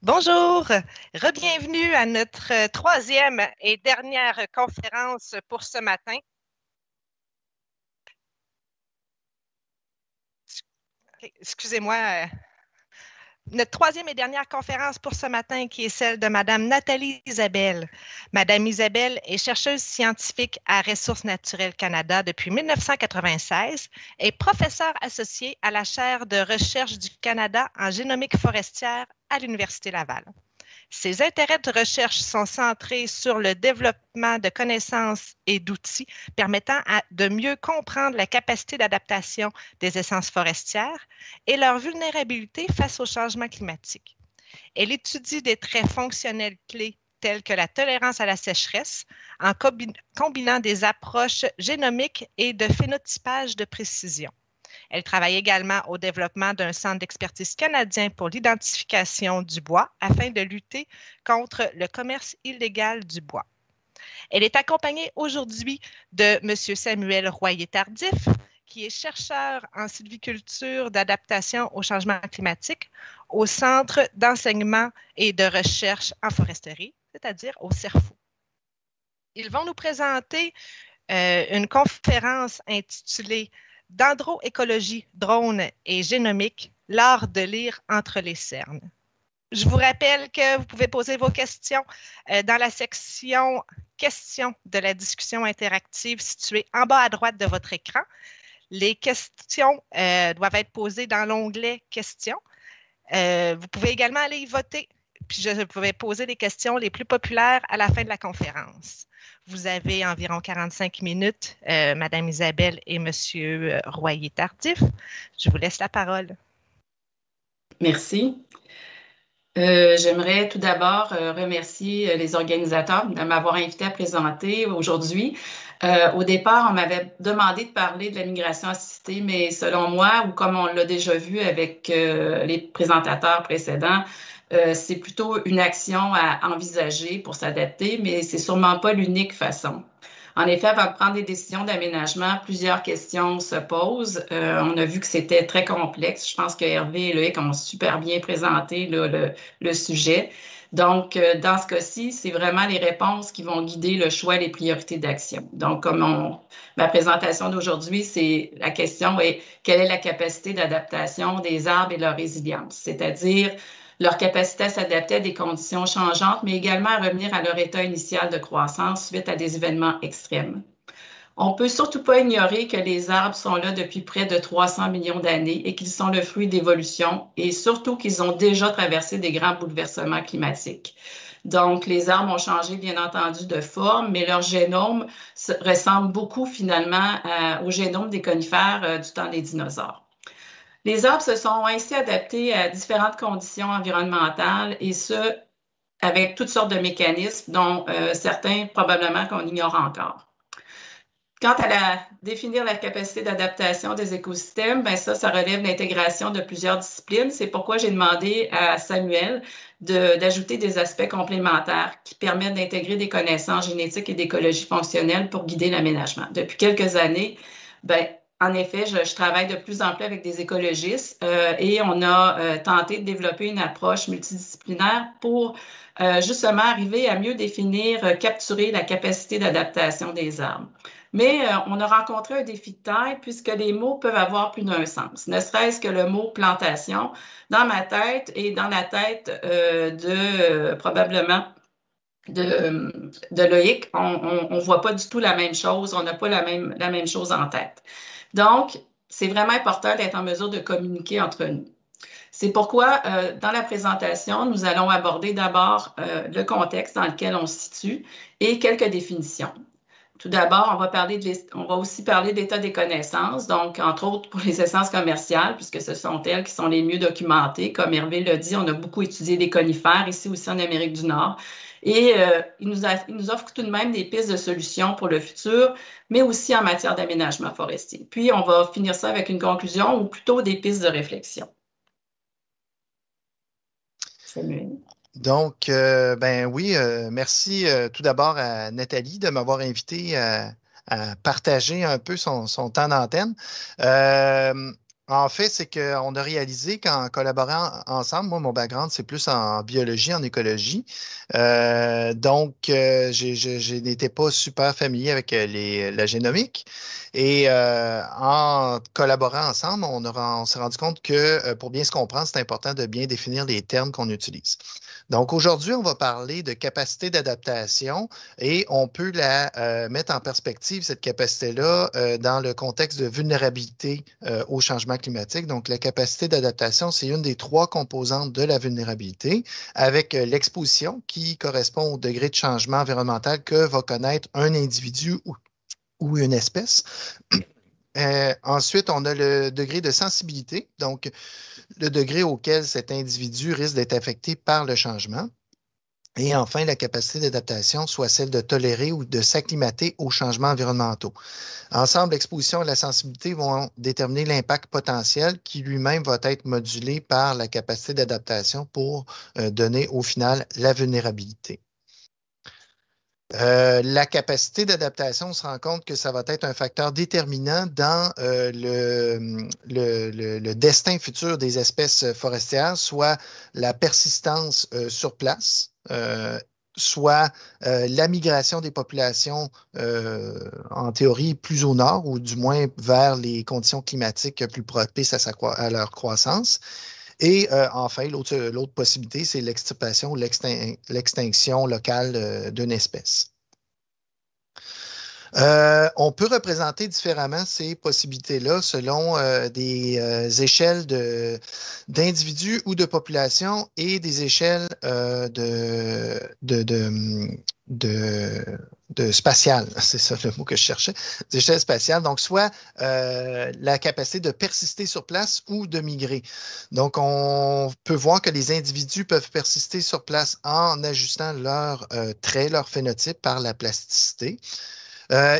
Bonjour, re-bienvenue à notre troisième et dernière conférence pour ce matin. Excusez-moi, notre troisième et dernière conférence pour ce matin qui est celle de Madame Nathalie Isabelle. Madame Isabelle est chercheuse scientifique à Ressources naturelles Canada depuis 1996 et professeure associée à la chaire de recherche du Canada en génomique forestière à l'Université Laval. Ses intérêts de recherche sont centrés sur le développement de connaissances et d'outils permettant de mieux comprendre la capacité d'adaptation des essences forestières et leur vulnérabilité face au changement climatique. Elle étudie des traits fonctionnels clés tels que la tolérance à la sécheresse en combinant des approches génomiques et de phénotypage de précision. Elle travaille également au développement d'un centre d'expertise canadien pour l'identification du bois afin de lutter contre le commerce illégal du bois. Elle est accompagnée aujourd'hui de M. Samuel Royer-Tardif, qui est chercheur en sylviculture d'adaptation au changement climatique au Centre d'enseignement et de recherche en foresterie, c'est-à-dire au CERFO. Ils vont nous présenter une conférence intitulée Dendroécologie, drone et génomique, l'art de lire entre les cernes. Je vous rappelle que vous pouvez poser vos questions dans la section questions de la discussion interactive située en bas à droite de votre écran. Les questions doivent être posées dans l'onglet questions. Vous pouvez également aller y voter, puis je vais poser les questions les plus populaires à la fin de la conférence. Vous avez environ 45 minutes, Madame Isabelle et Monsieur Royer-Tardif. Je vous laisse la parole. Merci. J'aimerais tout d'abord remercier les organisateurs de m'avoir invité à présenter aujourd'hui. Au départ, on m'avait demandé de parler de la migration assistée, mais selon moi, ou comme on l'a déjà vu avec les présentateurs précédents, c'est plutôt une action à envisager pour s'adapter, mais c'est sûrement pas l'unique façon. En effet, avant de prendre des décisions d'aménagement, plusieurs questions se posent. On a vu que c'était très complexe. Je pense que Hervé et Loïc ont super bien présenté là, le sujet. Donc, dans ce cas-ci, c'est vraiment les réponses qui vont guider le choix et les priorités d'action. Donc, ma présentation d'aujourd'hui, la question est quelle est la capacité d'adaptation des arbres et leur résilience, c'est-à-dire leur capacité à s'adapter à des conditions changeantes, mais également à revenir à leur état initial de croissance suite à des événements extrêmes. On ne peut surtout pas ignorer que les arbres sont là depuis près de 300 millions d'années et qu'ils sont le fruit d'évolution et surtout qu'ils ont déjà traversé des grands bouleversements climatiques. Donc, les arbres ont changé, bien entendu, de forme, mais leur génome ressemble beaucoup finalement au génome des conifères du temps des dinosaures. Les arbres se sont ainsi adaptés à différentes conditions environnementales et ce, avec toutes sortes de mécanismes, dont certains probablement qu'on ignore encore. Quant à définir la capacité d'adaptation des écosystèmes, ben ça relève l'intégration de plusieurs disciplines. C'est pourquoi j'ai demandé à Samuel d'ajouter des aspects complémentaires qui permettent d'intégrer des connaissances génétiques et d'écologie fonctionnelle pour guider l'aménagement. Depuis quelques années, en effet, je travaille de plus en plus avec des écologistes et on a tenté de développer une approche multidisciplinaire pour justement arriver à mieux définir, capturer la capacité d'adaptation des arbres. Mais on a rencontré un défi de taille puisque les mots peuvent avoir plus d'un sens, ne serait-ce que le mot plantation. Dans ma tête et dans la tête probablement de Loïc, on ne voit pas du tout la même chose, on n'a pas la même chose en tête. Donc, c'est vraiment important d'être en mesure de communiquer entre nous. C'est pourquoi, dans la présentation, nous allons aborder d'abord le contexte dans lequel on se situe et quelques définitions. Tout d'abord, on va aussi parler de l'état des connaissances, donc entre autres pour les essences commerciales, puisque ce sont elles qui sont les mieux documentées. Comme Hervé l'a dit, on a beaucoup étudié les conifères, ici aussi en Amérique du Nord. Et il nous offre tout de même des pistes de solutions pour le futur, mais aussi en matière d'aménagement forestier. Puis, on va finir ça avec une conclusion ou plutôt des pistes de réflexion. Samuel. Donc, oui, merci tout d'abord à Nathalie de m'avoir invité à partager un peu son temps d'antenne. En fait, c'est qu'on a réalisé qu'en collaborant ensemble, moi, mon background, c'est plus en biologie, en écologie. Donc, je n'étais pas super familier avec la génomique. Et en collaborant ensemble, on s'est rendu compte que pour bien se comprendre, c'est important de bien définir les termes qu'on utilise. Donc, aujourd'hui, on va parler de capacité d'adaptation et on peut la mettre en perspective, cette capacité-là, dans le contexte de vulnérabilité au changement climatique. Donc, la capacité d'adaptation, c'est une des trois composantes de la vulnérabilité, avec l'exposition qui correspond au degré de changement environnemental que va connaître un individu ou une espèce. Ensuite, on a le degré de sensibilité, donc le degré auquel cet individu risque d'être affecté par le changement. Et enfin, la capacité d'adaptation, soit celle de tolérer ou de s'acclimater aux changements environnementaux. Ensemble, l'exposition et la sensibilité vont déterminer l'impact potentiel qui lui-même va être modulé par la capacité d'adaptation pour donner au final la vulnérabilité. La capacité d'adaptation, on se rend compte que ça va être un facteur déterminant dans le destin futur des espèces forestières, soit la persistance sur place, soit la migration des populations, en théorie, plus au nord, ou du moins vers les conditions climatiques plus propices à leur croissance. Et enfin, l'autre possibilité, c'est l'extirpation ou l'extinction locale d'une espèce. On peut représenter différemment ces possibilités-là selon des échelles d'individus ou de populations et des échelles de spatiales. C'est ça le mot que je cherchais. Des échelles spatiales. Donc, soit la capacité de persister sur place ou de migrer. Donc, on peut voir que les individus peuvent persister sur place en ajustant leurs traits, leur phénotype par la plasticité.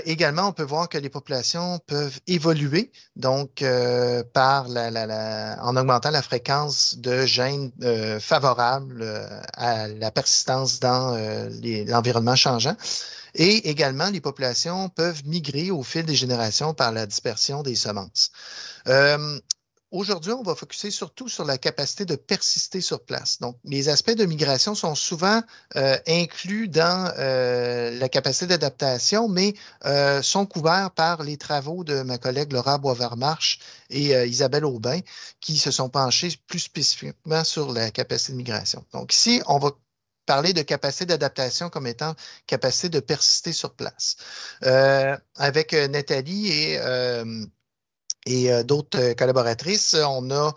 Également, on peut voir que les populations peuvent évoluer, donc en augmentant la fréquence de gènes favorables à la persistance dans l'environnement changeant. Et également, les populations peuvent migrer au fil des générations par la dispersion des semences. Aujourd'hui, on va focuser surtout sur la capacité de persister sur place. Donc, les aspects de migration sont souvent inclus dans la capacité d'adaptation, mais sont couverts par les travaux de ma collègue Laura Boisvert-Marche et Isabelle Aubin, qui se sont penchés plus spécifiquement sur la capacité de migration. Donc, ici, on va parler de capacité d'adaptation comme étant capacité de persister sur place. Avec Nathalie et d'autres collaboratrices, on a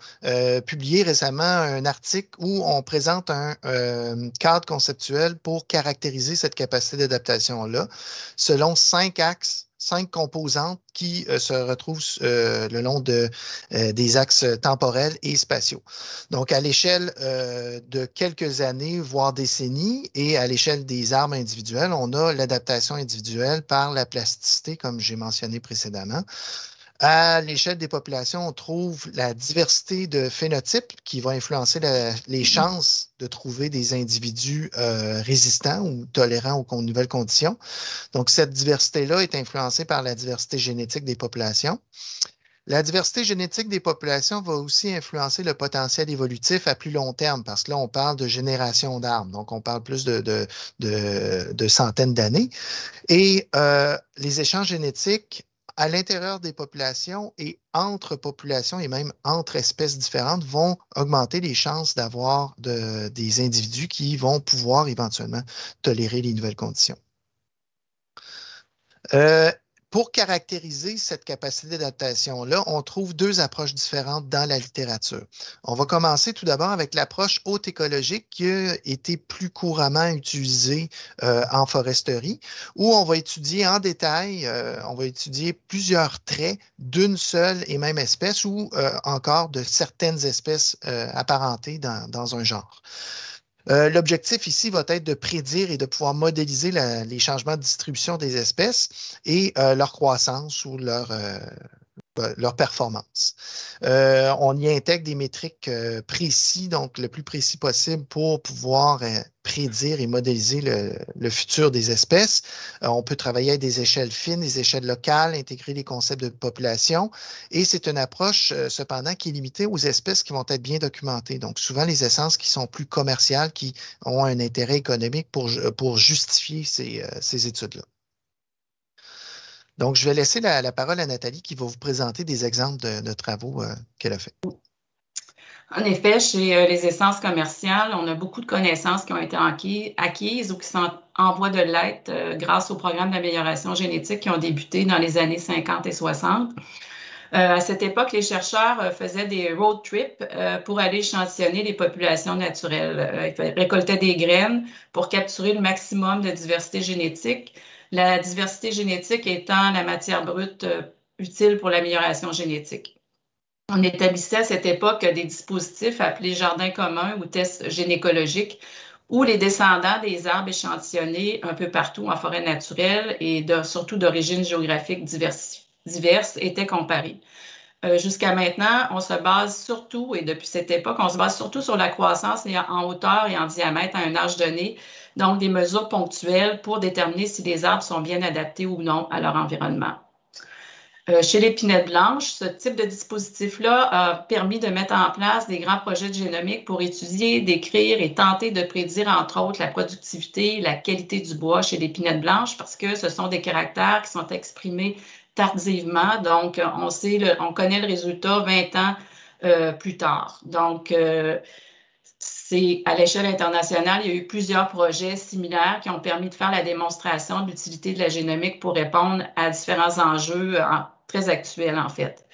publié récemment un article où on présente un cadre conceptuel pour caractériser cette capacité d'adaptation-là selon 5 axes, 5 composantes qui se retrouvent le long des axes temporels et spatiaux. Donc, à l'échelle de quelques années, voire décennies, et à l'échelle des arbres individuels, on a l'adaptation individuelle par la plasticité, comme j'ai mentionné précédemment. À l'échelle des populations, on trouve la diversité de phénotypes qui va influencer les chances de trouver des individus résistants ou tolérants aux nouvelles conditions. Donc, cette diversité-là est influencée par la diversité génétique des populations. La diversité génétique des populations va aussi influencer le potentiel évolutif à plus long terme, parce que là, on parle de génération d'arbres, donc on parle plus de centaines d'années. Et les échanges génétiques à l'intérieur des populations et entre populations et même entre espèces différentes vont augmenter les chances d'avoir des individus qui vont pouvoir éventuellement tolérer les nouvelles conditions. Pour caractériser cette capacité d'adaptation-là, on trouve 2 approches différentes dans la littérature. On va commencer tout d'abord avec l'approche haute écologique qui a été plus couramment utilisée en foresterie, où on va étudier en détail, on va étudier plusieurs traits d'une seule et même espèce ou encore de certaines espèces apparentées dans un genre. L'objectif ici va être de prédire et de pouvoir modéliser les changements de distribution des espèces et leur croissance ou leur leur performance. On y intègre des métriques précis, donc le plus précis possible pour pouvoir prédire et modéliser le futur des espèces. On peut travailler avec des échelles fines, des échelles locales, intégrer les concepts de population. Et c'est une approche, cependant, qui est limitée aux espèces qui vont être bien documentées. Donc, souvent, les essences qui sont plus commerciales, qui ont un intérêt économique pour justifier ces études-là. Donc, je vais laisser la parole à Nathalie qui va vous présenter des exemples de travaux qu'elle a fait. En effet, chez les essences commerciales, on a beaucoup de connaissances qui ont été acquises ou qui sont en voie de l'être grâce aux programmes d'amélioration génétique qui ont débuté dans les années 50 et 60. À cette époque, les chercheurs faisaient des road trips pour aller échantillonner les populations naturelles. Ils récoltaient des graines pour capturer le maximum de diversité génétique. La diversité génétique étant la matière brute utile pour l'amélioration génétique. On établissait à cette époque des dispositifs appelés jardins communs ou tests gynécologiques où les descendants des arbres échantillonnés un peu partout en forêt naturelle et surtout d'origine géographique diverses étaient comparés. Jusqu'à maintenant, on se base surtout, et depuis cette époque, on se base surtout sur la croissance en hauteur et en diamètre à un âge donné, donc des mesures ponctuelles pour déterminer si les arbres sont bien adaptés ou non à leur environnement. Chez l'épinette blanche, ce type de dispositif-là a permis de mettre en place des grands projets de génomique pour étudier, décrire et tenter de prédire, entre autres, la productivité, la qualité du bois chez l'épinette blanche parce que ce sont des caractères qui sont exprimés tardivement. Donc, on connaît le résultat 20 ans plus tard. Donc, c'est à l'échelle internationale, il y a eu plusieurs projets similaires qui ont permis de faire la démonstration de l'utilité de la génomique pour répondre à différents enjeux très actuels, en fait.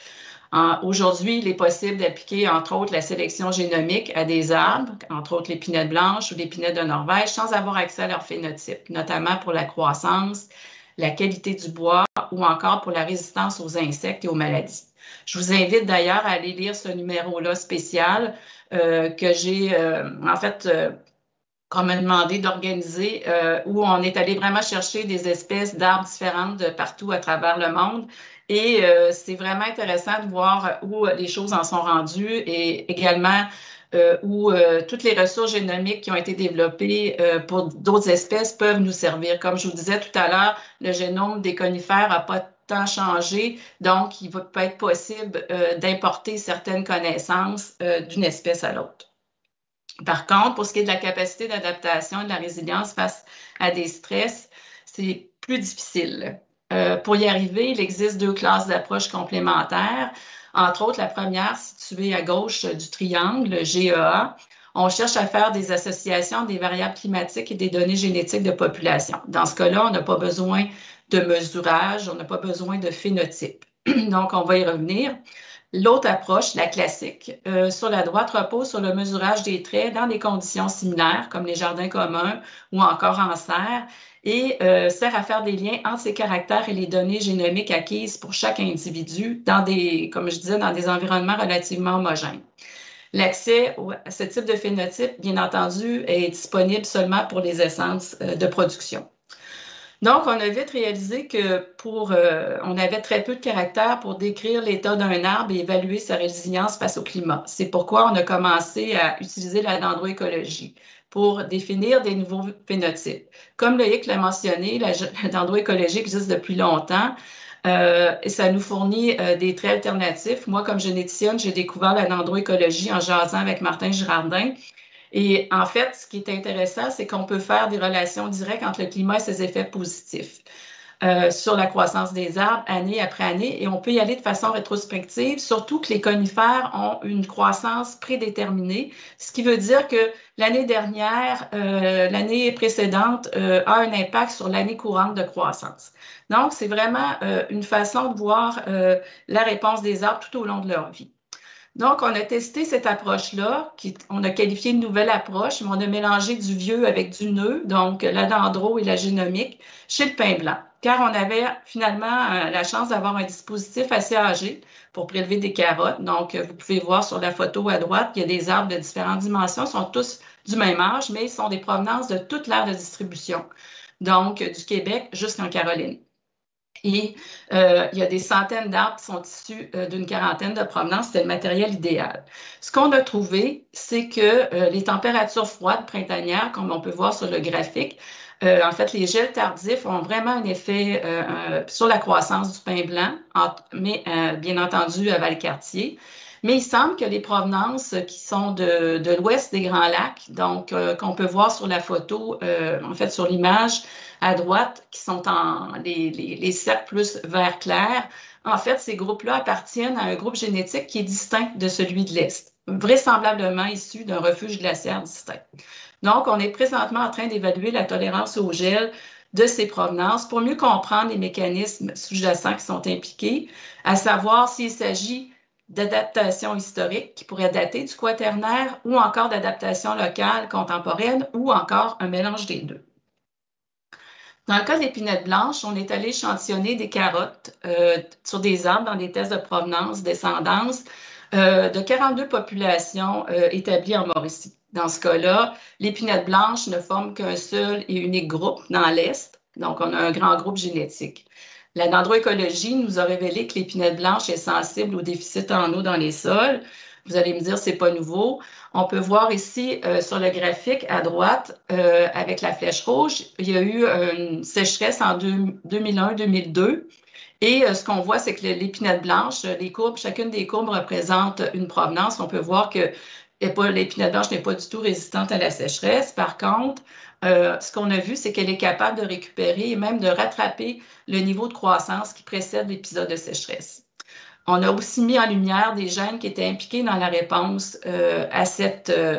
Aujourd'hui, il est possible d'appliquer, entre autres, la sélection génomique à des arbres, entre autres l'épinette blanche ou l'épinette de Norvège, sans avoir accès à leur phénotype, notamment pour la croissance, la qualité du bois ou encore pour la résistance aux insectes et aux maladies. Je vous invite d'ailleurs à aller lire ce numéro-là spécial que j'ai, qu'on m'a demandé d'organiser, où on est allé vraiment chercher des espèces d'arbres différentes de partout à travers le monde. Et c'est vraiment intéressant de voir où les choses en sont rendues et également où toutes les ressources génomiques qui ont été développées pour d'autres espèces peuvent nous servir. Comme je vous disais tout à l'heure, le génome des conifères n'a pas tant changé, donc il peut être possible d'importer certaines connaissances d'une espèce à l'autre. Par contre, pour ce qui est de la capacité d'adaptation et de la résilience face à des stress, c'est plus difficile. Pour y arriver, il existe deux classes d'approches complémentaires. Entre autres, la première, située à gauche du triangle, le GEA, on cherche à faire des associations des variables climatiques et des données génétiques de population. Dans ce cas-là, on n'a pas besoin de mesurage, on n'a pas besoin de phénotype. Donc, on va y revenir. L'autre approche, la classique, sur la droite, repose sur le mesurage des traits dans des conditions similaires, comme les jardins communs ou encore en serre, et sert à faire des liens entre ces caractères et les données génomiques acquises pour chaque individu dans des, comme je disais, dans des environnements relativement homogènes. L'accès à ce type de phénotype, bien entendu, est disponible seulement pour les essences de production. Donc, on a vite réalisé que on avait très peu de caractères pour décrire l'état d'un arbre et évaluer sa résilience face au climat. C'est pourquoi on a commencé à utiliser la dendroécologie pour définir des nouveaux phénotypes. Comme Loïc l'a mentionné, la dendroécologie existe depuis longtemps et ça nous fournit des traits alternatifs. Moi, comme généticienne, j'ai découvert la dendroécologie en jasant avec Martin Girardin. Et en fait, ce qui est intéressant, c'est qu'on peut faire des relations directes entre le climat et ses effets positifs sur la croissance des arbres année après année. Et on peut y aller de façon rétrospective, surtout que les conifères ont une croissance prédéterminée, ce qui veut dire que l'année dernière, l'année précédente a un impact sur l'année courante de croissance. Donc, c'est vraiment une façon de voir la réponse des arbres tout au long de leur vie. Donc, on a testé cette approche-là, on a qualifié de nouvelle approche, mais on a mélangé du vieux avec du neuf, donc la dendro et la génomique, chez le pin blanc, car on avait finalement la chance d'avoir un dispositif assez âgé pour prélever des carottes. Donc, vous pouvez voir sur la photo à droite, il y a des arbres de différentes dimensions, ils sont tous du même âge, mais ils sont des provenances de toute l'aire de distribution, donc du Québec jusqu'en Caroline. Et il y a des centaines d'arbres qui sont issus d'une quarantaine de provenances. C'était le matériel idéal. Ce qu'on a trouvé, c'est que les températures froides printanières, comme on peut voir sur le graphique, en fait, les gels tardifs ont vraiment un effet sur la croissance du pin blanc, mais bien entendu à Valcartier. Mais il semble que les provenances qui sont de l'ouest des Grands Lacs, donc qu'on peut voir sur la photo, en fait sur l'image à droite, qui sont les cercles plus vert clair, en fait, ces groupes-là appartiennent à un groupe génétique qui est distinct de celui de l'Est, vraisemblablement issu d'un refuge glaciaire distinct. Donc, on est présentement en train d'évaluer la tolérance au gel de ces provenances pour mieux comprendre les mécanismes sous-jacents qui sont impliqués, à savoir s'il s'agit d'adaptation historique qui pourrait dater du quaternaire ou encore d'adaptation locale, contemporaine ou encore un mélange des deux. Dans le cas de l'épinette blanche, on est allé échantillonner des carottes sur des arbres dans des tests de provenance, descendance de 42 populations établies en Mauricie. Dans ce cas-là, l'épinette blanche ne forme qu'un seul et unique groupe dans l'Est, donc on a un grand groupe génétique. La dendroécologie nous a révélé que l'épinette blanche est sensible au déficit en eau dans les sols. Vous allez me dire, c'est pas nouveau. On peut voir ici sur le graphique à droite, avec la flèche rouge, il y a eu une sécheresse en 2001-2002. Et ce qu'on voit, c'est que l'épinette blanche, les courbes, chacune des courbes représente une provenance. On peut voir que l'épinette blanche n'est pas du tout résistante à la sécheresse. Par contre, ce qu'on a vu, c'est qu'elle est capable de récupérer et même de rattraper le niveau de croissance qui précède l'épisode de sécheresse. On a aussi mis en lumière des gènes qui étaient impliqués dans la réponse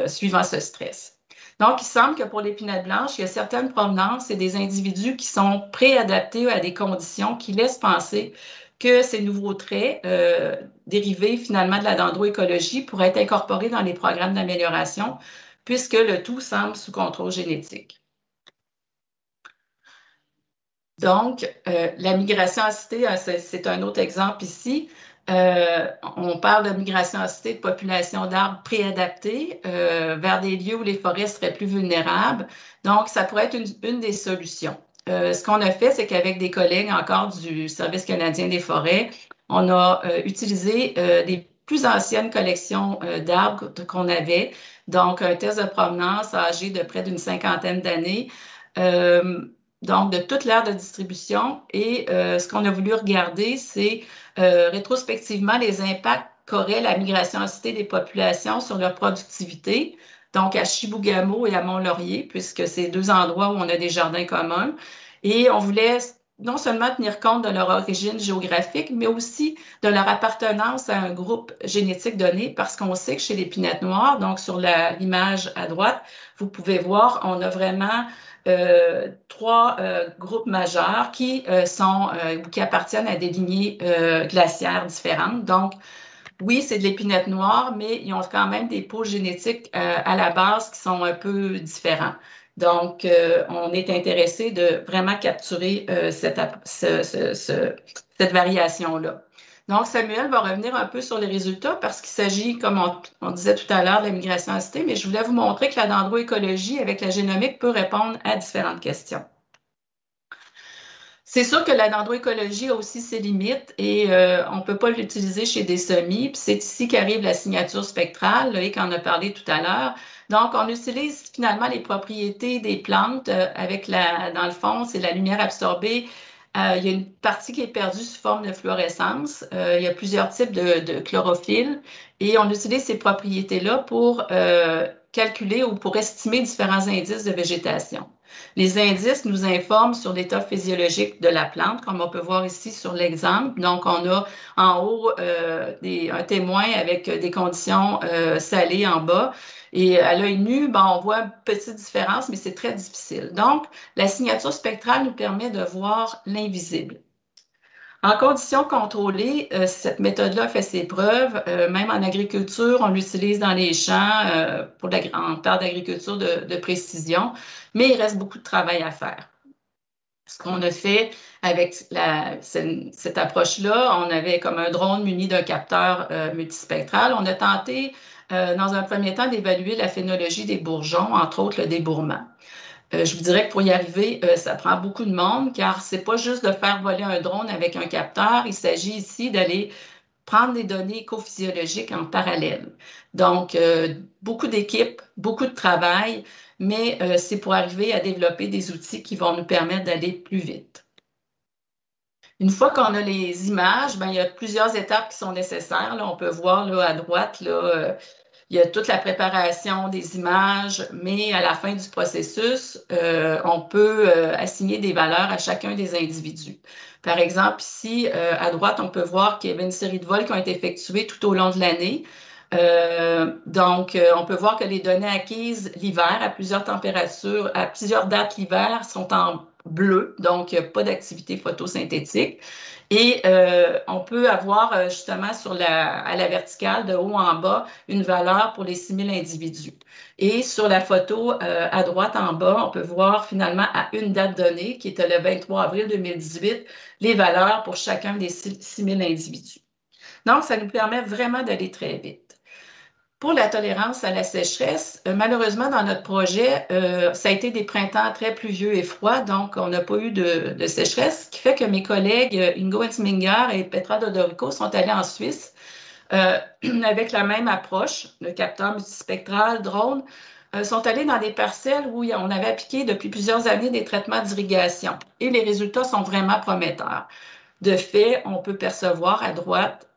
suivant ce stress. Donc, il semble que pour l'épinette blanche, il y a certaines provenances et des individus qui sont préadaptés à des conditions qui laissent penser que ces nouveaux traits dérivés finalement de la dendroécologie pourraient être incorporés dans les programmes d'amélioration puisque le tout semble sous contrôle génétique. Donc, la migration assistée, c'est un autre exemple ici. On parle de migration assistée de populations d'arbres préadaptés vers des lieux où les forêts seraient plus vulnérables. Donc, ça pourrait être une des solutions. Ce qu'on a fait, c'est qu'avec des collègues encore du Service canadien des forêts, on a utilisé des plus anciennes collections d'arbres qu'on avait. Donc, un test de provenance âgé de près d'une cinquantaine d'années. Donc, de toute l'aire de distribution. Et ce qu'on a voulu regarder, c'est rétrospectivement les impacts qu'aurait la migration assistée des populations sur leur productivité, donc à Chibougamau et à Mont-Laurier, puisque c'est deux endroits où on a des jardins communs. Et on voulait non seulement tenir compte de leur origine géographique, mais aussi de leur appartenance à un groupe génétique donné, parce qu'on sait que chez l'épinette noire, donc sur l'image à droite, vous pouvez voir, on a vraiment trois groupes majeurs qui appartiennent à des lignées glaciaires différentes. Donc, oui, c'est de l'épinette noire, mais ils ont quand même des pôles génétiques à la base qui sont un peu différents. Donc, on est intéressé de vraiment capturer cette variation-là. Donc, Samuel va revenir un peu sur les résultats parce qu'il s'agit, comme on disait tout à l'heure, de la migration assistée, mais je voulais vous montrer que la dendroécologie avec la génomique peut répondre à différentes questions. C'est sûr que la dendroécologie a aussi ses limites et on ne peut pas l'utiliser chez des semis. Puis c'est ici qu'arrive la signature spectrale, Loïc en a parlé tout à l'heure. Donc, on utilise finalement les propriétés des plantes avec dans le fond, c'est la lumière absorbée. Il y a une partie qui est perdue sous forme de fluorescence. Il y a plusieurs types de chlorophylle et on utilise ces propriétés-là pour calculer ou pour estimer différents indices de végétation. Les indices nous informent sur l'état physiologique de la plante, comme on peut voir ici sur l'exemple. Donc, on a en haut un témoin avec des conditions salées en bas. Et à l'œil nu, on voit une petite différence, mais c'est très difficile. Donc, la signature spectrale nous permet de voir l'invisible. En conditions contrôlées, cette méthode-là fait ses preuves. Même en agriculture, on l'utilise dans les champs on parle d'agriculture de précision, mais il reste beaucoup de travail à faire. Ce qu'on a fait avec cette approche-là, on avait comme un drone muni d'un capteur multispectral. On a tenté, dans un premier temps, d'évaluer la phénologie des bourgeons, entre autres le débourrement. Je vous dirais que pour y arriver, ça prend beaucoup de monde, car ce n'est pas juste de faire voler un drone avec un capteur. Il s'agit ici d'aller prendre des données écophysiologiques en parallèle. Donc, beaucoup d'équipes, beaucoup de travail, mais c'est pour arriver à développer des outils qui vont nous permettre d'aller plus vite. Une fois qu'on a les images, ben, il y a plusieurs étapes qui sont nécessaires. Là, on peut voir là, à droite, là, il y a toute la préparation des images, mais à la fin du processus, on peut assigner des valeurs à chacun des individus. Par exemple, ici, à droite, on peut voir qu'il y avait une série de vols qui ont été effectués tout au long de l'année. Donc, on peut voir que les données acquises l'hiver à plusieurs températures, à plusieurs dates l'hiver sont en bleu, donc pas d'activité photosynthétique. Et on peut avoir justement à la verticale, de haut en bas, une valeur pour les 6000 individus. Et sur la photo à droite en bas, on peut voir finalement à une date donnée, qui était le 23 avril 2018, les valeurs pour chacun des 6000 individus. Donc, ça nous permet vraiment d'aller très vite. Pour la tolérance à la sécheresse, malheureusement, dans notre projet, ça a été des printemps très pluvieux et froids, donc on n'a pas eu de sécheresse, ce qui fait que mes collègues Ingo Ensminger et Petra Dodorico sont allés en Suisse avec la même approche, le capteur multispectral, drone, sont allés dans des parcelles où on avait appliqué depuis plusieurs années des traitements d'irrigation et les résultats sont vraiment prometteurs. De fait, on peut percevoir à droite,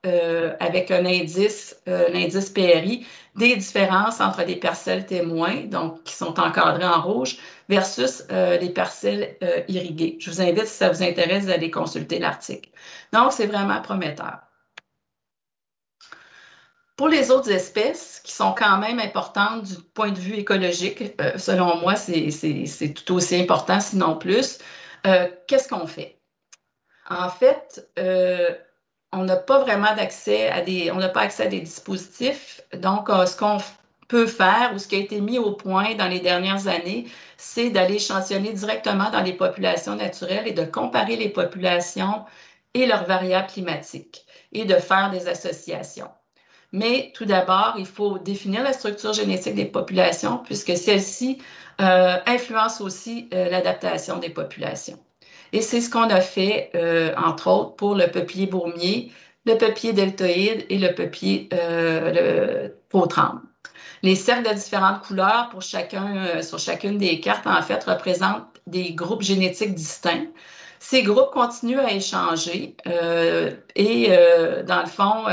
avec un indice, l'indice PRI, des différences entre les parcelles témoins, donc qui sont encadrées en rouge, versus les parcelles irriguées. Je vous invite, si ça vous intéresse, d'aller consulter l'article. Donc, c'est vraiment prometteur. Pour les autres espèces, qui sont quand même importantes du point de vue écologique, selon moi, c'est tout aussi important, sinon plus, qu'est-ce qu'on fait? En fait, on n'a pas vraiment accès à des dispositifs. Donc, ce qu'on peut faire ou ce qui a été mis au point dans les dernières années, c'est d'aller échantillonner directement dans les populations naturelles et de comparer les populations et leurs variables climatiques et de faire des associations. Mais tout d'abord, il faut définir la structure génétique des populations puisque celle-ci influence aussi l'adaptation des populations. Et c'est ce qu'on a fait, entre autres, pour le peuplier bourmier, le peuplier deltoïde et le peuplier faux-tremble. Les cercles de différentes couleurs pour sur chacune des cartes, en fait, représentent des groupes génétiques distincts. Ces groupes continuent à échanger et, dans le fond,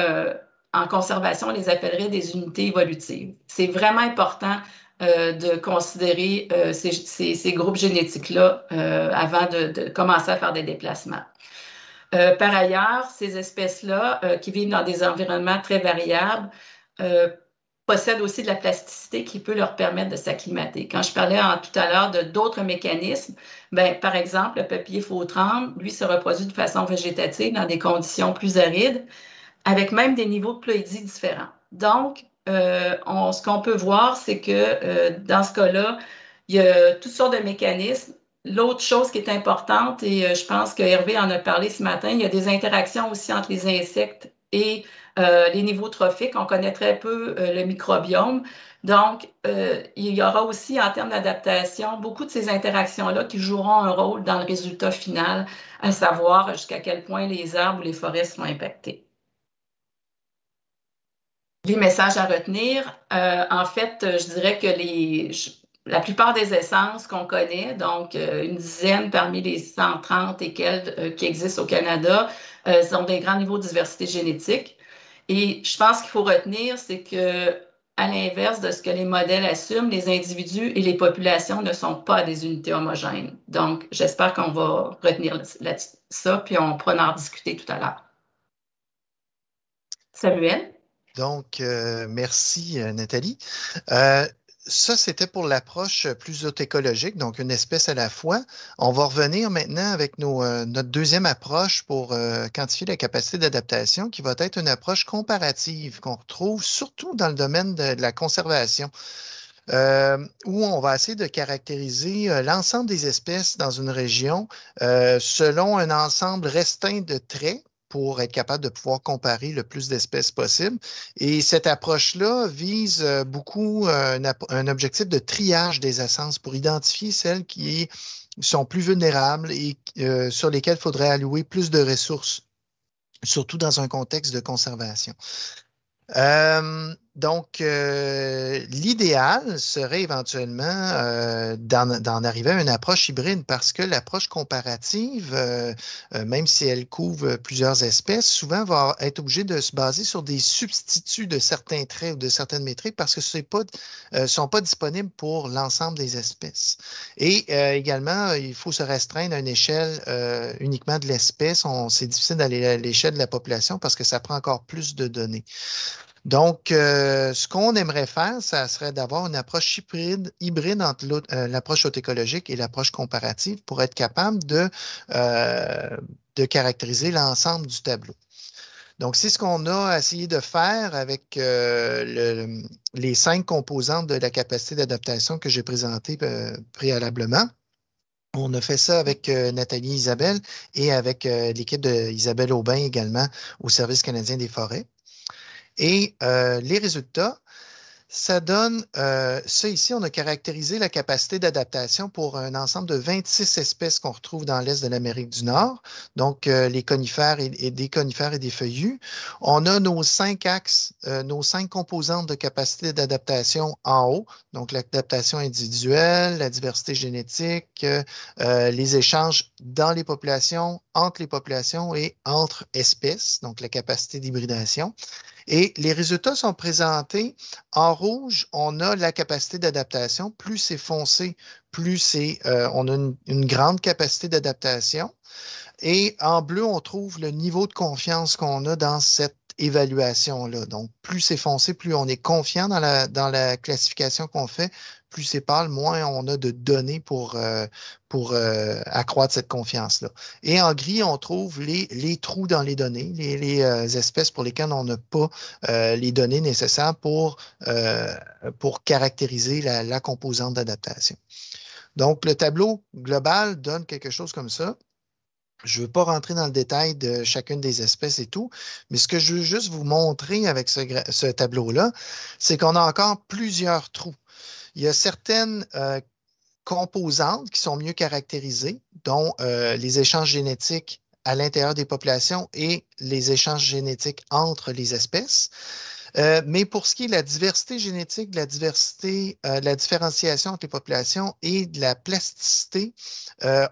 en conservation, on les appellerait des unités évolutives. C'est vraiment important de considérer ces groupes génétiques-là avant de commencer à faire des déplacements. Par ailleurs, ces espèces-là, qui vivent dans des environnements très variables, possèdent aussi de la plasticité qui peut leur permettre de s'acclimater. Quand je parlais tout à l'heure d'autres mécanismes, ben, par exemple, le peuplier faux-tremble, lui, se reproduit de façon végétative dans des conditions plus arides, avec même des niveaux de ploïdie différents. Donc, ce qu'on peut voir, c'est que dans ce cas-là, il y a toutes sortes de mécanismes. L'autre chose qui est importante, et je pense que Hervé en a parlé ce matin, il y a des interactions aussi entre les insectes et les niveaux trophiques. On connaît très peu le microbiome. Donc, il y aura aussi, en termes d'adaptation, beaucoup de ces interactions-là qui joueront un rôle dans le résultat final, à savoir jusqu'à quel point les arbres ou les forêts seront impactés. Les messages à retenir, en fait, je dirais que la plupart des essences qu'on connaît, donc une dizaine parmi les 130 et quelques qui existent au Canada, ont des grands niveaux de diversité génétique. Et je pense qu'il faut retenir, c'est que, à l'inverse de ce que les modèles assument, les individus et les populations ne sont pas des unités homogènes. Donc, j'espère qu'on va retenir ça, puis on pourra en discuter tout à l'heure. Samuel? Donc, merci Nathalie. Ça, c'était pour l'approche plus écologique, donc une espèce à la fois. On va revenir maintenant avec notre deuxième approche pour quantifier la capacité d'adaptation, qui va être une approche comparative qu'on retrouve surtout dans le domaine de la conservation, où on va essayer de caractériser l'ensemble des espèces dans une région selon un ensemble restreint de traits pour être capable de pouvoir comparer le plus d'espèces possible. Et cette approche-là vise beaucoup un objectif de triage des essences pour identifier celles qui sont plus vulnérables et sur lesquelles il faudrait allouer plus de ressources, surtout dans un contexte de conservation. L'idéal serait éventuellement d'en arriver à une approche hybride parce que l'approche comparative, même si elle couvre plusieurs espèces, souvent va être obligée de se baser sur des substituts de certains traits ou de certaines métriques parce que ne sont pas disponibles pour l'ensemble des espèces. Et également, il faut se restreindre à une échelle uniquement de l'espèce. C'est difficile d'aller à l'échelle de la population parce que ça prend encore plus de données. Donc, ce qu'on aimerait faire, ça serait d'avoir une approche hybride entre l'approche auto-écologique et l'approche comparative pour être capable de caractériser l'ensemble du tableau. Donc, c'est ce qu'on a essayé de faire avec les 5 composantes de la capacité d'adaptation que j'ai présentées préalablement. On a fait ça avec Nathalie Isabelle et avec l'équipe d'Isabelle Aubin également au Service canadien des forêts. Et les résultats, ça donne, ça ici, on a caractérisé la capacité d'adaptation pour un ensemble de 26 espèces qu'on retrouve dans l'est de l'Amérique du Nord, donc les conifères et des conifères et des feuillus. On a nos 5 axes, nos 5 composantes de capacité d'adaptation en haut, donc l'adaptation individuelle, la diversité génétique, les échanges dans les populations, entre les populations et entre espèces, donc la capacité d'hybridation. Et les résultats sont présentés. En rouge, on a la capacité d'adaptation. Plus c'est foncé, plus on a une grande capacité d'adaptation. Et en bleu, on trouve le niveau de confiance qu'on a dans cette évaluation-là. Donc, plus c'est foncé, plus on est confiant dans la classification qu'on fait. Plus c'est pâle, moins on a de données pour accroître cette confiance-là. Et en gris, on trouve les trous dans les données, les espèces pour lesquelles on n'a pas les données nécessaires pour caractériser la composante d'adaptation. Donc, le tableau global donne quelque chose comme ça. Je ne veux pas rentrer dans le détail de chacune des espèces et tout, mais ce que je veux juste vous montrer avec ce tableau-là, c'est qu'on a encore plusieurs trous. Il y a certaines composantes qui sont mieux caractérisées, dont les échanges génétiques à l'intérieur des populations et les échanges génétiques entre les espèces. Mais pour ce qui est de la diversité génétique, de la différenciation entre les populations et de la plasticité,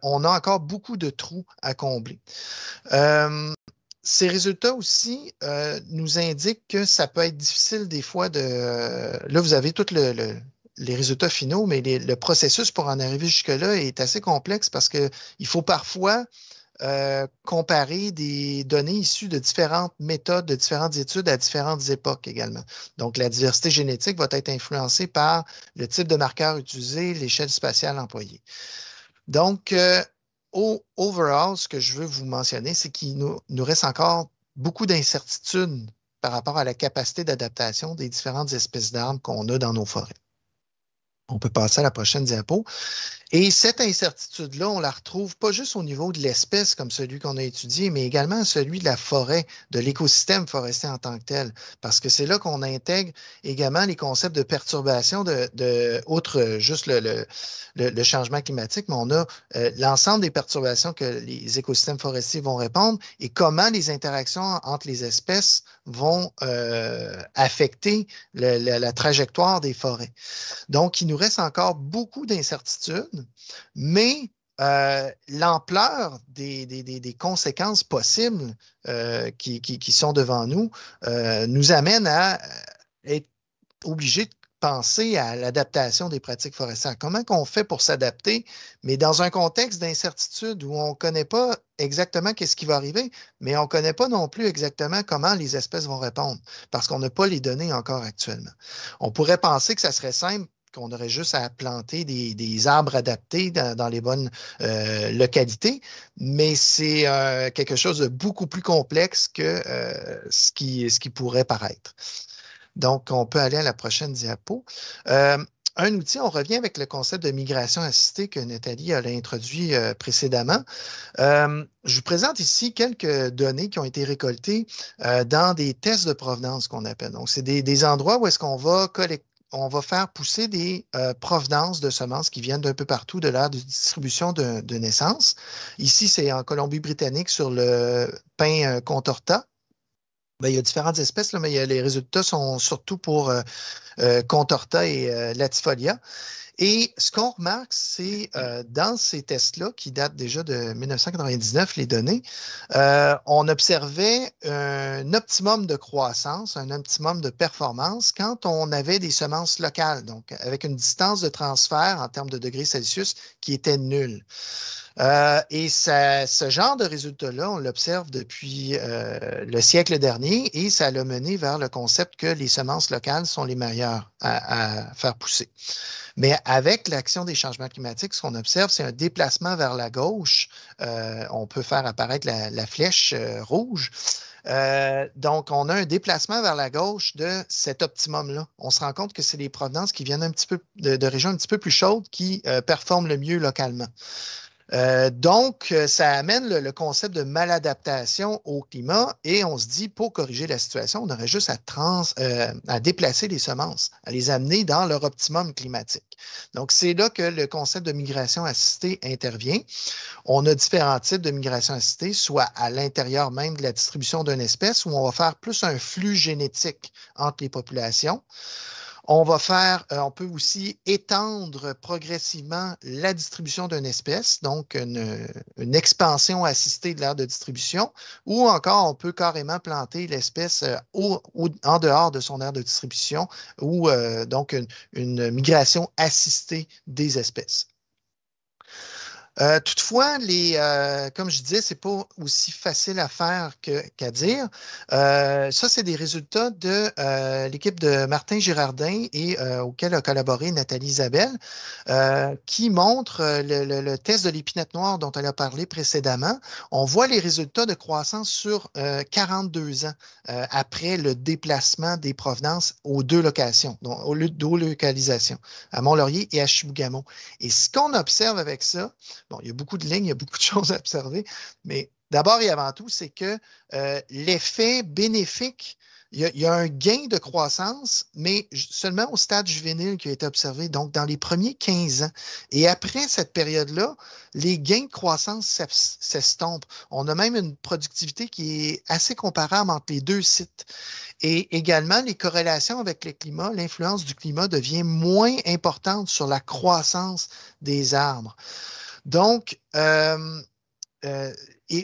on a encore beaucoup de trous à combler. Ces résultats aussi nous indiquent que ça peut être difficile des fois de... Là, vous avez tous les résultats finaux, mais le processus pour en arriver jusque-là est assez complexe parce qu'il faut parfois comparer des données issues de différentes méthodes, de différentes études à différentes époques également. Donc, la diversité génétique va être influencée par le type de marqueur utilisé, l'échelle spatiale employée. Donc, overall, ce que je veux vous mentionner, c'est qu'il nous reste encore beaucoup d'incertitudes par rapport à la capacité d'adaptation des différentes espèces d'arbres qu'on a dans nos forêts. On peut passer à la prochaine diapo. Et cette incertitude-là, on la retrouve pas juste au niveau de l'espèce comme celui qu'on a étudié, mais également celui de la forêt, de l'écosystème forestier en tant que tel. Parce que c'est là qu'on intègre également les concepts de perturbation, outre juste le changement climatique, mais on a l'ensemble des perturbations que les écosystèmes forestiers vont répondre et comment les interactions entre les espèces vont affecter la trajectoire des forêts. Donc, il nous reste encore beaucoup d'incertitudes. Mais l'ampleur des conséquences possibles qui sont devant nous nous amène à être obligé de penser à l'adaptation des pratiques forestières. Comment on fait pour s'adapter, mais dans un contexte d'incertitude où on ne connaît pas exactement qu'est-ce qui va arriver, mais on ne connaît pas non plus exactement comment les espèces vont répondre, parce qu'on n'a pas les données encore actuellement. On pourrait penser que ça serait simple, qu'on aurait juste à planter des arbres adaptés dans les bonnes localités, mais c'est quelque chose de beaucoup plus complexe que ce qui pourrait paraître. Donc, on peut aller à la prochaine diapo. un outil, on revient avec le concept de migration assistée que Nathalie a introduit précédemment. Je vous présente ici quelques données qui ont été récoltées dans des tests de provenance qu'on appelle. Donc, c'est des endroits où est-ce qu'on va collecter. On va faire pousser des provenances de semences qui viennent d'un peu partout de l'aire de distribution de naissance. Ici, c'est en Colombie-Britannique sur le pin contorta. Bien, il y a différentes espèces, là, mais les résultats sont surtout pour contorta et latifolia. Et ce qu'on remarque, c'est dans ces tests-là, qui datent déjà de 1999, les données, on observait un optimum de croissance, un optimum de performance quand on avait des semences locales, donc avec une distance de transfert en termes de degrés Celsius qui était nulle. Et ce genre de résultat-là, on l'observe depuis le siècle dernier et ça l'a mené vers le concept que les semences locales sont les meilleures à faire pousser. Mais avec l'action des changements climatiques, ce qu'on observe, c'est un déplacement vers la gauche. On peut faire apparaître la flèche rouge. Donc, on a un déplacement vers la gauche de cet optimum-là. On se rend compte que c'est les provenances qui viennent un petit peu de régions un petit peu plus chaudes qui performent le mieux localement. Donc, ça amène le concept de maladaptation au climat et on se dit, pour corriger la situation, on aurait juste à déplacer les semences, à les amener dans leur optimum climatique. Donc, c'est là que le concept de migration assistée intervient. On a différents types de migration assistée, soit à l'intérieur même de la distribution d'une espèce, où on va faire plus un flux génétique entre les populations. On peut aussi étendre progressivement la distribution d'une espèce, donc une expansion assistée de l'aire de distribution, ou encore on peut carrément planter l'espèce en dehors de son aire de distribution, ou donc une migration assistée des espèces. Toutefois, comme je disais, ce n'est pas aussi facile à faire qu'à dire. Ça, c'est des résultats de l'équipe de Martin Girardin et auquel a collaboré Nathalie Isabelle, qui montrent le test de l'épinette noire dont elle a parlé précédemment. On voit les résultats de croissance sur 42 ans après le déplacement des provenances aux deux locations, donc aux deux localisations, à Mont-Laurier et à Chibougamau. Et ce qu'on observe avec ça, bon, il y a beaucoup de lignes, il y a beaucoup de choses à observer, mais d'abord et avant tout, c'est que l'effet bénéfique, il y a un gain de croissance, mais seulement au stade juvénile qui a été observé, donc dans les premiers 15 ans. Et après cette période-là, les gains de croissance s'estompent. On a même une productivité qui est assez comparable entre les deux sites. Et également, les corrélations avec le climat, l'influence du climat devient moins importante sur la croissance des arbres. Donc, et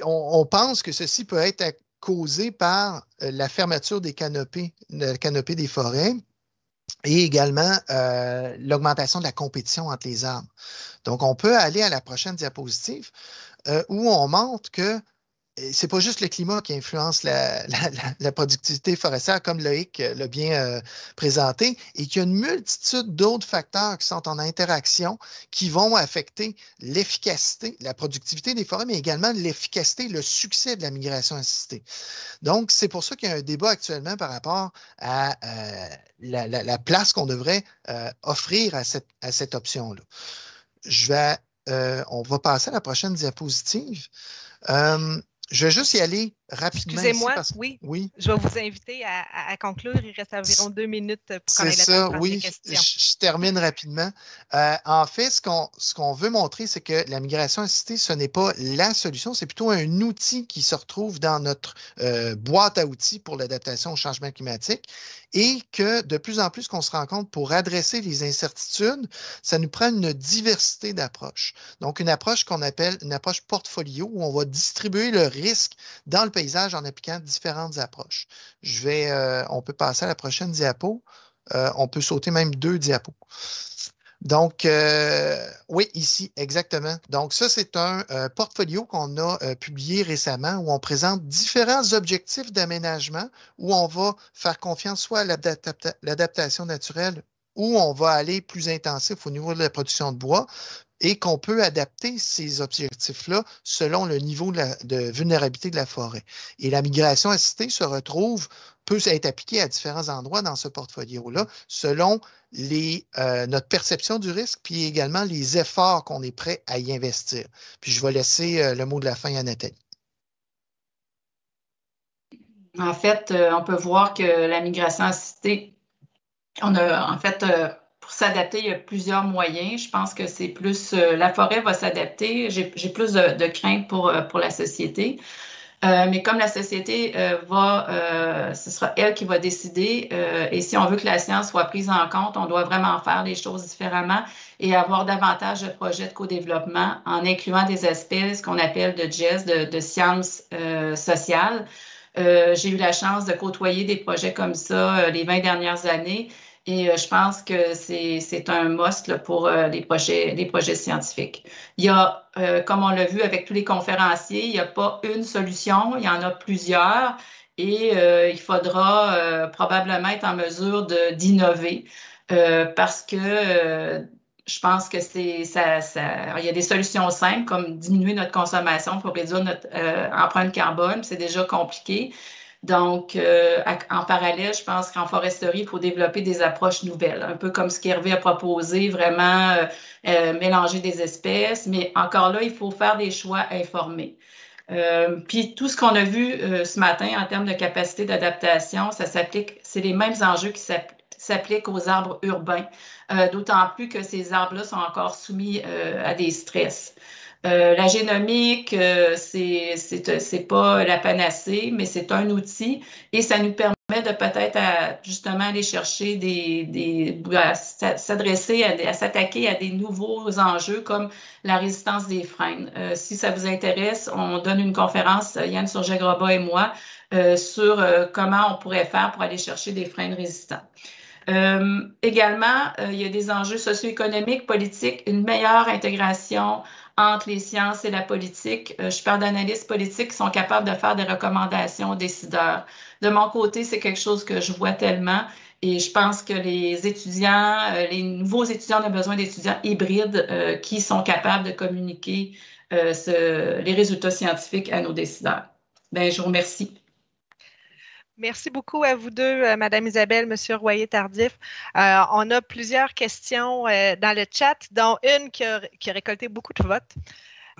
on pense que ceci peut être causé par la fermeture des canopées, la canopée des forêts et également l'augmentation de la compétition entre les arbres. Donc, on peut aller à la prochaine diapositive où on montre que ce n'est pas juste le climat qui influence la productivité forestière, comme Loïc l'a bien présenté, et qu'il y a une multitude d'autres facteurs qui sont en interaction qui vont affecter l'efficacité, la productivité des forêts, mais également l'efficacité, le succès de la migration assistée. Donc, c'est pour ça qu'il y a un débat actuellement par rapport à la place qu'on devrait offrir à cette option-là. On va passer à la prochaine diapositive. Je vais juste y aller rapidement. Excusez-moi, oui. Je vais vous inviter à conclure. Il reste environ 2 minutes pour qu'on ait la temps de prendre des questions. Je termine rapidement. En fait, ce qu'on veut montrer, c'est que la migration assistée, ce n'est pas la solution, c'est plutôt un outil qui se retrouve dans notre boîte à outils pour l'adaptation au changement climatique et que de plus en plus qu'on se rend compte pour adresser les incertitudes, ça nous prend une diversité d'approches. Donc, une approche qu'on appelle une approche portfolio où on va distribuer le risque dans le paysage en appliquant différentes approches. On peut passer à la prochaine diapo. On peut sauter même 2 diapos. Donc, oui, ici, exactement. Donc, ça, c'est un portfolio qu'on a publié récemment où on présente différents objectifs d'aménagement où on va faire confiance soit à l'adaptation naturelle ou on va aller plus intensif au niveau de la production de bois et qu'on peut adapter ces objectifs-là selon le niveau de vulnérabilité de la forêt. Et la migration assistée se retrouve peut être appliqué à différents endroits dans ce portfolio-là, selon notre perception du risque, puis également les efforts qu'on est prêt à y investir. Puis je vais laisser le mot de la fin à Nathalie. En fait, on peut voir que la migration assistée, pour s'adapter, il y a plusieurs moyens. Je pense que c'est plus, la forêt va s'adapter. J'ai plus de crainte pour la société. Mais comme la société ce sera elle qui va décider. Et si on veut que la science soit prise en compte, on doit vraiment faire les choses différemment et avoir davantage de projets de co-développement en incluant des aspects, ce qu'on appelle de GES, de sciences sociales. J'ai eu la chance de côtoyer des projets comme ça les 20 dernières années. Et je pense que c'est un must là, pour les projets scientifiques. Il y a, comme on l'a vu avec tous les conférenciers, il n'y a pas une solution, il y en a plusieurs. Et il faudra probablement être en mesure d'innover parce que je pense que il y a des solutions simples comme diminuer notre consommation pour réduire notre empreinte carbone. C'est déjà compliqué. Donc, en parallèle, je pense qu'en foresterie, il faut développer des approches nouvelles, un peu comme ce qu'Hervé a proposé, vraiment mélanger des espèces. Mais encore là, il faut faire des choix informés. Puis tout ce qu'on a vu ce matin en termes de capacité d'adaptation, c'est les mêmes enjeux qui s'appliquent aux arbres urbains, d'autant plus que ces arbres-là sont encore soumis à des stress. La génomique, c'est pas la panacée, mais c'est un outil et ça nous permet de peut-être justement aller chercher s'adresser à s'attaquer à des nouveaux enjeux comme la résistance des frênes. Si ça vous intéresse, on donne une conférence, Yann Surget-Grobba et moi, sur comment on pourrait faire pour aller chercher des frênes résistants. Également, il y a des enjeux socio-économiques, politiques, une meilleure intégration entre les sciences et la politique. Je parle d'analystes politiques qui sont capables de faire des recommandations aux décideurs. De mon côté, c'est quelque chose que je vois tellement et je pense que les nouveaux étudiants ont besoin d'étudiants hybrides qui sont capables de communiquer les résultats scientifiques à nos décideurs. Bien, je vous remercie. Merci beaucoup à vous deux, Madame Isabelle, Monsieur Royer-Tardif. On a plusieurs questions dans le chat, dont une qui a récolté beaucoup de votes.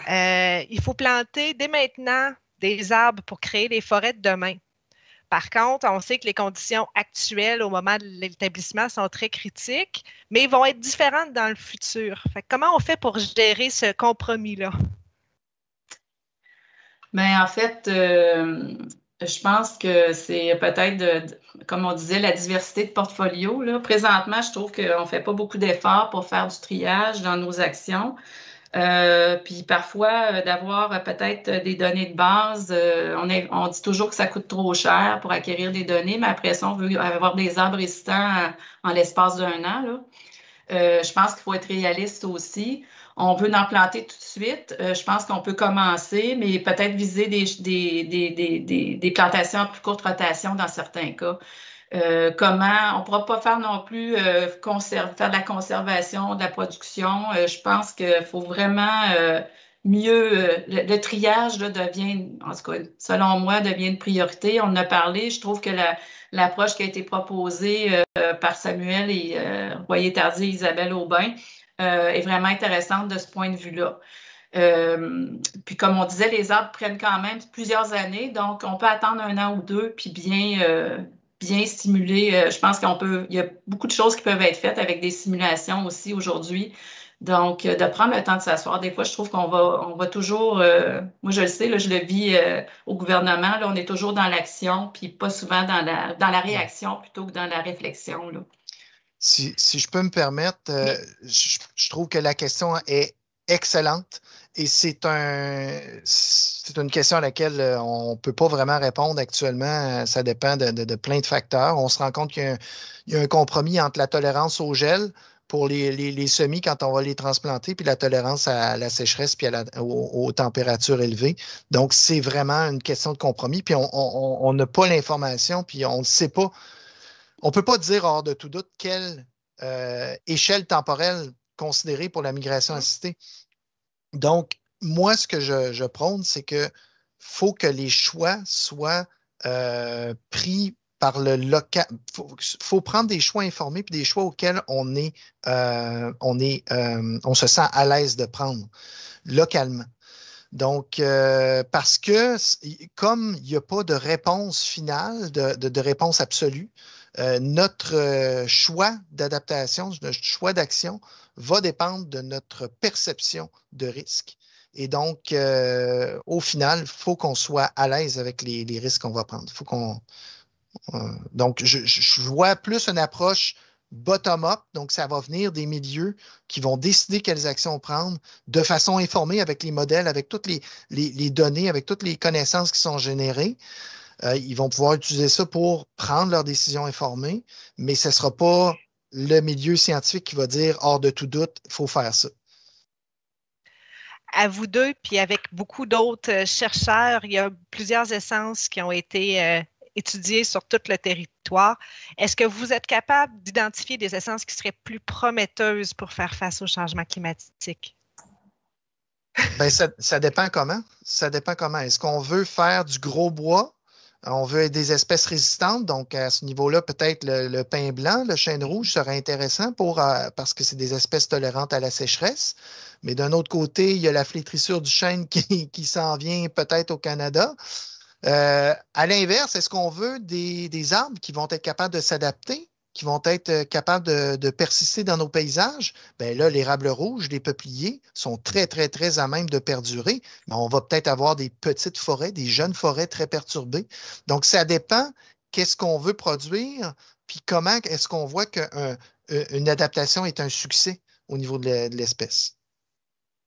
Il faut planter dès maintenant des arbres pour créer des forêts de demain. Par contre, on sait que les conditions actuelles au moment de l'établissement sont très critiques, mais vont être différentes dans le futur. Comment on fait pour gérer ce compromis-là? Bien, en fait, je pense que c'est peut-être, comme on disait, la diversité de portfolio. Là. Présentement, je trouve qu'on ne fait pas beaucoup d'efforts pour faire du triage dans nos actions. Puis parfois, d'avoir peut-être des données de base, on dit toujours que ça coûte trop cher pour acquérir des données, mais après ça, on veut avoir des arbres résistants en l'espace d'un an. Là. Je pense qu'il faut être réaliste aussi. On veut en planter tout de suite. Je pense qu'on peut commencer, mais peut-être viser des plantations à plus courte rotation dans certains cas. On ne pourra pas faire non plus faire de la conservation, de la production. Je pense qu'il faut vraiment mieux. Le triage là, devient, en tout cas, selon moi, devient une priorité. On en a parlé. Je trouve que l'approche qui a été proposée par Samuel et Royer-Tardif et Isabelle Aubin est vraiment intéressante de ce point de vue-là. Puis comme on disait, les arbres prennent quand même plusieurs années, donc on peut attendre 1 an ou 2 puis bien stimuler. Je pense il y a beaucoup de choses qui peuvent être faites avec des simulations aussi aujourd'hui. Donc, de prendre le temps de s'asseoir. Des fois, je trouve qu'on va toujours, moi je le sais, là, je le vis au gouvernement, là, on est toujours dans l'action, puis pas souvent dans la réaction plutôt que dans la réflexion. Là. Si je peux me permettre, je trouve que la question est excellente et c'est une question à laquelle on ne peut pas vraiment répondre actuellement. Ça dépend de plein de facteurs. On se rend compte qu'il y a un compromis entre la tolérance au gel pour les semis quand on va les transplanter, puis la tolérance à la sécheresse puis aux températures élevées. Donc, c'est vraiment une question de compromis. Puis on n'a pas l'information, puis on ne sait pas. On ne peut pas dire hors de tout doute quelle échelle temporelle considérer pour la migration assistée. Donc, moi, ce que je prône, c'est qu'il faut que les choix soient pris par le local. Faut prendre des choix informés puis des choix auxquels on se sent à l'aise de prendre localement. Donc, parce que comme il n'y a pas de réponse finale, de réponse absolue, notre choix d'adaptation, notre choix d'action va dépendre de notre perception de risque. Et donc, au final, il faut qu'on soit à l'aise avec les risques qu'on va prendre. Donc, je vois plus une approche bottom-up, donc ça va venir des milieux qui vont décider quelles actions prendre de façon informée avec les modèles, avec toutes les données, avec toutes les connaissances qui sont générées. Ils vont pouvoir utiliser ça pour prendre leurs décisions informées, mais ce ne sera pas le milieu scientifique qui va dire hors de tout doute, il faut faire ça. À vous deux, puis avec beaucoup d'autres chercheurs, il y a plusieurs essences qui ont été étudiées sur tout le territoire. Est-ce que vous êtes capable d'identifier des essences qui seraient plus prometteuses pour faire face au changement climatique? Bien, ça dépend comment. Ça dépend comment. Est-ce qu'on veut faire du gros bois? On veut des espèces résistantes, donc à ce niveau-là, peut-être le pin blanc, le chêne rouge serait intéressant parce que c'est des espèces tolérantes à la sécheresse. Mais d'un autre côté, il y a la flétrissure du chêne qui s'en vient peut-être au Canada. À l'inverse, est-ce qu'on veut des arbres qui vont être capables de s'adapter, qui vont être capables de persister dans nos paysages? Bien là, l'érable rouge, les peupliers sont très, très, très à même de perdurer. Mais on va peut-être avoir des petites forêts, des jeunes forêts très perturbées. Donc, ça dépend qu'est-ce qu'on veut produire, puis comment est-ce qu'on voit qu'une adaptation est un succès au niveau de l'espèce.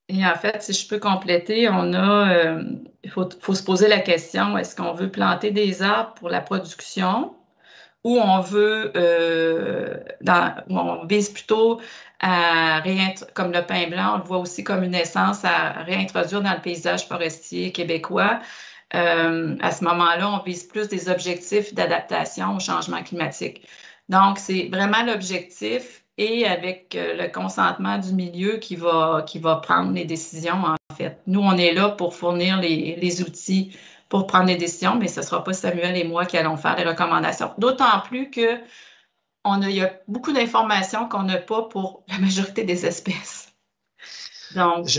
Et en fait, si je peux compléter, il faut se poser la question, est-ce qu'on veut planter des arbres pour la production ou on vise plutôt à comme le pin blanc, on le voit aussi comme une essence à réintroduire dans le paysage forestier québécois. À ce moment-là, on vise plus des objectifs d'adaptation au changement climatique. Donc, c'est vraiment l'objectif et avec le consentement du milieu qui va prendre les décisions, en fait. Nous, on est là pour fournir les outils pour prendre les décisions, mais ce ne sera pas Samuel et moi qui allons faire les recommandations. D'autant plus qu'il y a beaucoup d'informations qu'on n'a pas pour la majorité des espèces. Donc,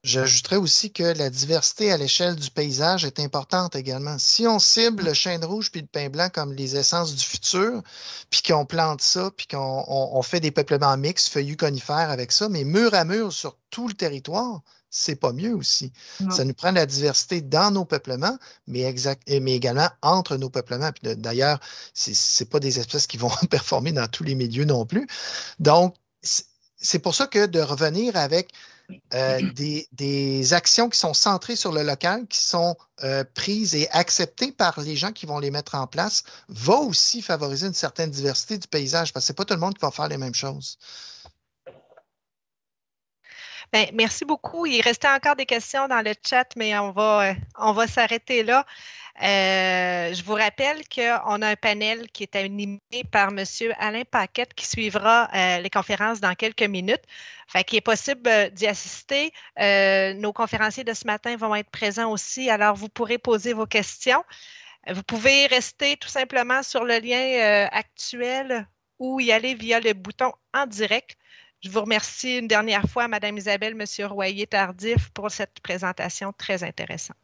j'ajouterais aussi que la diversité à l'échelle du paysage est importante également. Si on cible le chêne rouge puis le pin blanc comme les essences du futur, puis qu'on plante ça, puis qu'on fait des peuplements mixtes, feuillus conifères avec ça, mais mur à mur sur tout le territoire, c'est pas mieux aussi. non. Ça nous prend de la diversité dans nos peuplements, mais également entre nos peuplements. Puis d'ailleurs, c'est pas des espèces qui vont performer dans tous les milieux non plus. Donc, c'est pour ça que de revenir avec des actions qui sont centrées sur le local, qui sont prises et acceptées par les gens qui vont les mettre en place, va aussi favoriser une certaine diversité du paysage, parce que ce n'est pas tout le monde qui va faire les mêmes choses. Bien, merci beaucoup. Il restait encore des questions dans le chat, mais on va s'arrêter là. Je vous rappelle qu'on a un panel qui est animé par M. Alain Paquette qui suivra les conférences dans quelques minutes. Fait qu'il est possible d'y assister. Nos conférenciers de ce matin vont être présents aussi, alors vous pourrez poser vos questions. Vous pouvez rester tout simplement sur le lien actuel ou y aller via le bouton en direct. Je vous remercie une dernière fois, Mme Isabelle, M. Royer-Tardif, pour cette présentation très intéressante.